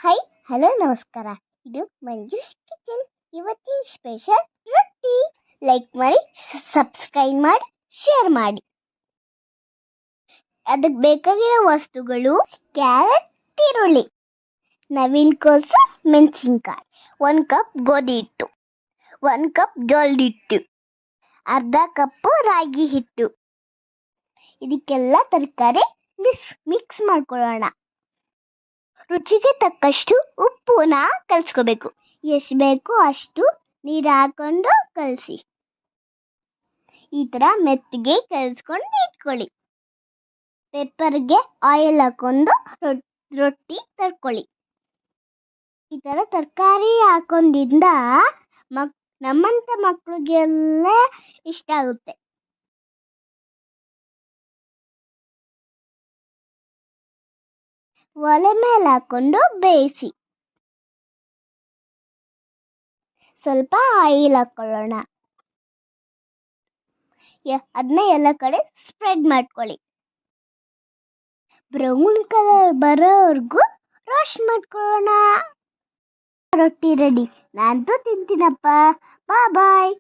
Hi hello ನಮಸ್ಕಾರ. ಇದು Manju's kitchen. ಇವತ್ತಿನ ಸ್ಪೆಷಲ್ ರೊಟ್ಟಿ. ಲೈಕ್ ಮಾಡಿ, ಸಬ್ಸ್ಕ್ರೈಬ್ ಮಾಡಿ, ಶೇರ್ ಮಾಡಿ. ಅದಕ್ಕೆ ಬೇಕಾಗಿರೋ ವಸ್ತುಗಳು: ಕ್ಯಾರೆಟ್, ಈರುಳ್ಳಿ, ನವಿಲುಕೋಸು, ಮೆಣಸಿನ್ಕಾಯಿ, 1 ಕಪ್ ಗೋಧಿ ಹಿಟ್ಟು, 1 ಕಪ್ ಜೋಳದ ಹಿಟ್ಟು, ಅರ್ಧ ಕಪ್ಪು ರಾಗಿ ಹಿಟ್ಟು. ಇದಕ್ಕೆಲ್ಲ ತರಕಾರಿ ಮಿಕ್ಸ್ ಮಾಡ್ಕೊಳ್ಳೋಣ. ರುಚಿಗೆ ತಕ್ಕಷ್ಟು ಉಪ್ಪುನ ಕಲಿಸ್ಕೋಬೇಕು. ಎಷ್ಟು ಬೇಕು ಅಷ್ಟು ನೀರು ಹಾಕೊಂಡು ಕಲಸಿ. ಈ ಥರ ಮೆತ್ತಗೆ ಕಲಿಸ್ಕೊಂಡು ಇಟ್ಕೊಳ್ಳಿ. ಪೆಪ್ಪರ್ಗೆ ಆಯಿಲ್ ಹಾಕೊಂಡು ರೊಟ್ಟಿ ತಡ್ಕೊಳ್ಳಿ. ಈ ಥರ ತರಕಾರಿ ಹಾಕೊಂಡಿಂದ ನಮ್ಮಂಥ ಮಕ್ಕಳಿಗೆಲ್ಲ ಇಷ್ಟ ಆಗುತ್ತೆ. ಒಲೆ ಮೇಲೆ ಹಾಕೊಂಡು ಬೇಯಿಸಿ. ಸ್ವಲ್ಪ ಆಯಿಲ್ ಹಾಕೊಳ್ಳೋಣ. ಅದನ್ನ ಎಲ್ಲ ಕಡೆ ಸ್ಪ್ರೆಡ್ ಮಾಡ್ಕೊಳ್ಳಿ. ಬ್ರೌನ್ ಕಲರ್ ಬರೋವರೆಗೂ ರೋಸ್ಟ್ ಮಾಡ್ಕೊಳ್ಳೋಣ. ರೊಟ್ಟಿ ರೆಡಿ. ನಾನಂತೂ ತಿಂತೀನಪ್ಪ. ಬಾಯ್.